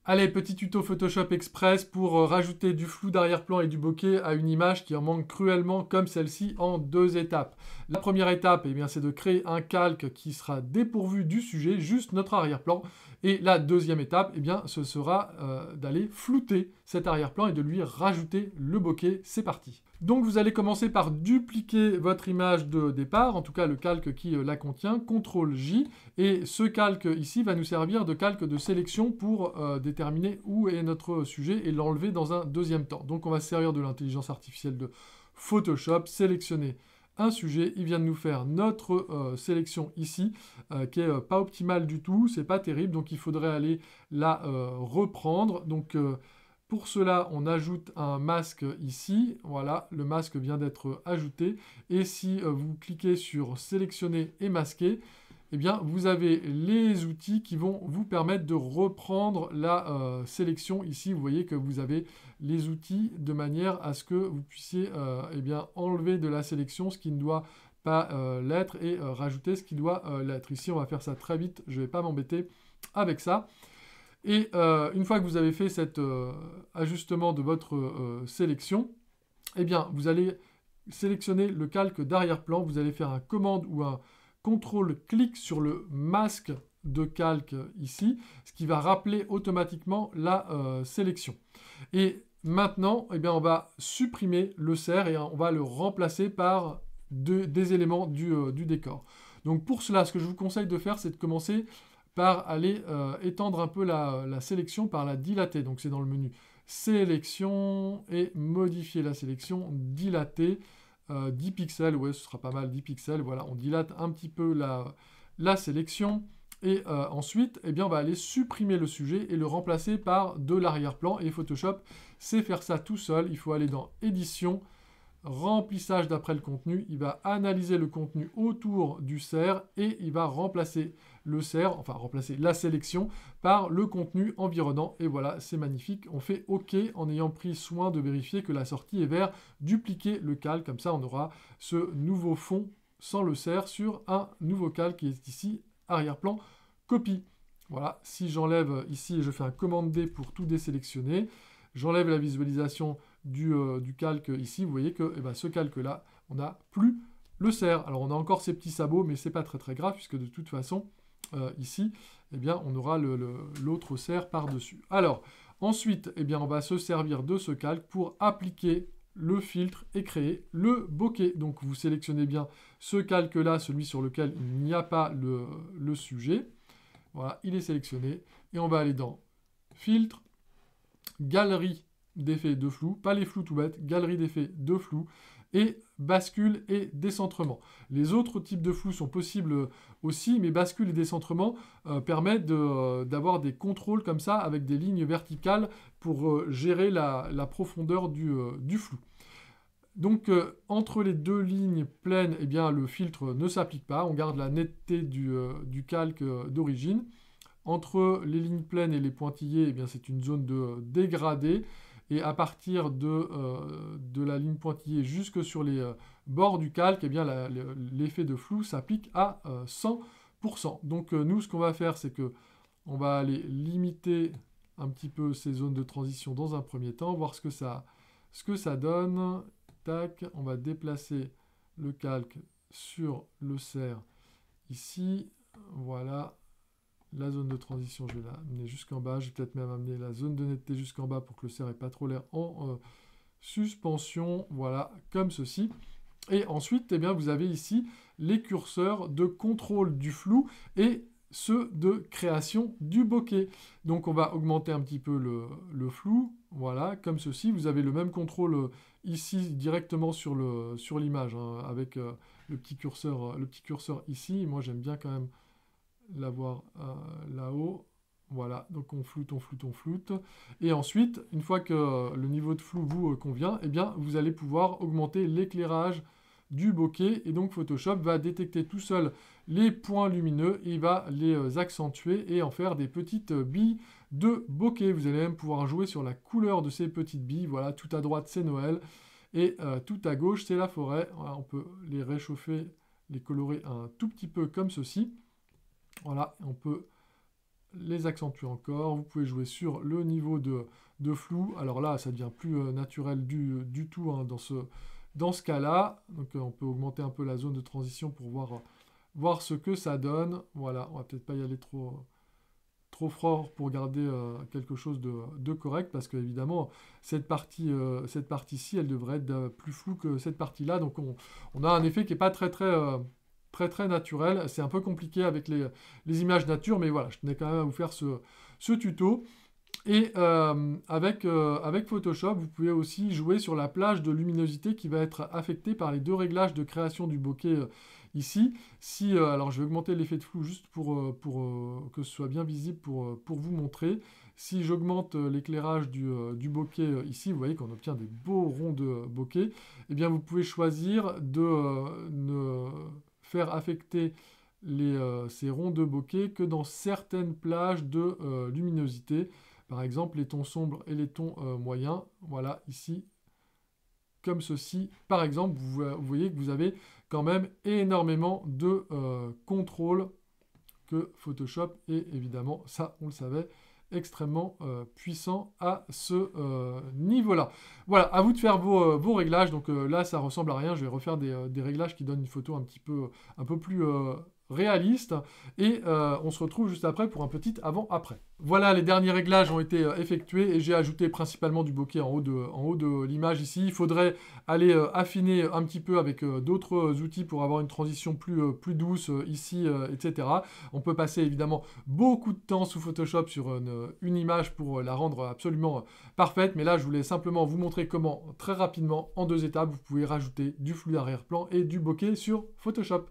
Allez, petit tuto Photoshop Express pour rajouter du flou d'arrière-plan et du bokeh à une image qui en manque cruellement comme celle-ci en 2 étapes. La première étape, eh bien, c'est de créer un calque qui sera dépourvu du sujet, juste notre arrière-plan. Et la deuxième étape, eh bien, ce sera d'aller flouter cet arrière-plan et de lui rajouter le bokeh. C'est parti. Donc vous allez commencer par dupliquer votre image de départ, en tout cas le calque qui la contient, CTRL-J, et ce calque ici va nous servir de calque de sélection pour déterminer où est notre sujet et l'enlever dans un deuxième temps. Donc on va se servir de l'intelligence artificielle de Photoshop, sélectionner un sujet, il vient de nous faire notre sélection ici, qui est pas optimale du tout, c'est pas terrible, donc il faudrait aller la reprendre. Donc pour cela, on ajoute un masque ici. Voilà, le masque vient d'être ajouté. Et si vous cliquez sur sélectionner et masquer, eh bien, vous avez les outils qui vont vous permettre de reprendre la sélection. Ici, vous voyez que vous avez les outils de manière à ce que vous puissiez eh bien, enlever de la sélection ce qui ne doit pas l'être et rajouter ce qui doit l'être. Ici, on va faire ça très vite. Je ne vais pas m'embêter avec ça. Et une fois que vous avez fait cet ajustement de votre sélection, eh bien, vous allez sélectionner le calque d'arrière-plan, vous allez faire un commande ou un contrôle-clic sur le masque de calque ici, ce qui va rappeler automatiquement la sélection. Et maintenant, eh bien, on va supprimer le cerf et on va le remplacer par des éléments du décor. Donc pour cela, ce que je vous conseille de faire, c'est de commencer par aller étendre un peu la sélection, par la dilater. Donc c'est dans le menu sélection et modifier la sélection, dilater 10 pixels, ouais ce sera pas mal 10 pixels, voilà, on dilate un petit peu la sélection. Et ensuite, eh bien, on va aller supprimer le sujet et le remplacer par de l'arrière-plan. Et Photoshop sait faire ça tout seul. Il faut aller dans Édition, remplissage d'après le contenu. Il va analyser le contenu autour du cerf et il va remplacer le cerf, enfin remplacer la sélection par le contenu environnant. Et voilà, c'est magnifique. On fait OK en ayant pris soin de vérifier que la sortie est vers dupliquer le calque. Comme ça, on aura ce nouveau fond sans le cerf sur un nouveau calque qui est ici, arrière-plan, copie. Voilà, si j'enlève ici et je fais un commande D pour tout désélectionner, j'enlève la visualisation du calque ici, vous voyez que eh ben, ce calque-là, on n'a plus le cerf. Alors on a encore ces petits sabots, mais c'est pas très très grave, puisque de toute façon, ici, eh bien, on aura l'autre cerf par-dessus. Alors, ensuite, eh bien, on va se servir de ce calque pour appliquer le filtre et créer le bokeh. Donc vous sélectionnez bien ce calque-là, celui sur lequel il n'y a pas le sujet. Voilà, il est sélectionné. Et on va aller dans Filtre, Galerie d'effets de flou, pas les flous tout bêtes, Galerie d'effets de flou, et bascule et décentrement. Les autres types de flou sont possibles aussi, mais bascule et décentrement permettent d'avoir des contrôles comme ça, avec des lignes verticales pour gérer la profondeur du flou. Donc, entre les deux lignes pleines, eh bien, le filtre ne s'applique pas. On garde la netteté du calque d'origine. Entre les lignes pleines et les pointillés, eh bien, c'est une zone de dégradé. Et à partir de la ligne pointillée jusque sur les bords du calque, eh bien, l'effet de flou s'applique à 100%. Donc, nous, ce qu'on va faire, c'est que on va aller limiter un petit peu ces zones de transition dans un premier temps, voir ce que ça donne. Tac, on va déplacer le calque sur le cerf ici. Voilà, la zone de transition, je vais la amener jusqu'en bas. Je vais peut-être même amener la zone de netteté jusqu'en bas pour que le cerf n'ait pas trop l'air en suspension. Voilà, comme ceci. Et ensuite, eh bien, vous avez ici les curseurs de contrôle du flou et ceux de création du bokeh. Donc on va augmenter un petit peu le flou, voilà, comme ceci. Vous avez le même contrôle ici directement sur l'image, hein, avec le petit curseur ici. Moi j'aime bien quand même l'avoir là-haut. Voilà, donc on floute, on floute, on floute. Et ensuite, une fois que le niveau de flou vous convient, eh bien, vous allez pouvoir augmenter l'éclairage du bokeh. Et donc Photoshop va détecter tout seul les points lumineux et il va les accentuer et en faire des petites billes de bokeh. Vous allez même pouvoir jouer sur la couleur de ces petites billes. Voilà, tout à droite c'est Noël et tout à gauche c'est la forêt. Voilà, on peut les réchauffer, les colorer un tout petit peu comme ceci. Voilà, on peut les accentuer encore. Vous pouvez jouer sur le niveau de flou. Alors là, ça devient plus naturel du tout hein, dans ce cas-là. Donc on peut augmenter un peu la zone de transition pour voir ce que ça donne. Voilà, on va peut-être pas y aller trop fort pour garder quelque chose de correct, parce que évidemment cette partie-ci, elle devrait être plus floue que cette partie-là. Donc on a un effet qui n'est pas très naturel. C'est un peu compliqué avec les images nature, mais voilà, je tenais quand même à vous faire ce tuto. Et avec Photoshop, vous pouvez aussi jouer sur la plage de luminosité qui va être affectée par les deux réglages de création du bokeh ici. Alors je vais augmenter l'effet de flou juste pour que ce soit bien visible pour vous montrer. Si j'augmente l'éclairage du bokeh ici, vous voyez qu'on obtient des beaux ronds de bokeh. Eh bien vous pouvez choisir de ne faire affecter ces ronds de bokeh que dans certaines plages de luminosité. Par exemple, les tons sombres et les tons moyens. Voilà, ici, comme ceci. Par exemple, vous voyez que vous avez quand même énormément de contrôle que Photoshop est, évidemment, ça, on le savait, extrêmement puissant à ce niveau-là. Voilà, à vous de faire vos réglages. Donc là, ça ressemble à rien. Je vais refaire des réglages qui donnent une photo un peu plus réaliste. Et on se retrouve juste après pour un petit avant-après. Voilà, les derniers réglages ont été effectués et j'ai ajouté principalement du bokeh en haut de l'image ici. Il faudrait aller affiner un petit peu avec d'autres outils pour avoir une transition plus douce ici, etc. On peut passer évidemment beaucoup de temps sous Photoshop sur une image pour la rendre absolument parfaite, mais là je voulais simplement vous montrer comment très rapidement, en 2 étapes, vous pouvez rajouter du flou d'arrière-plan et du bokeh sur Photoshop.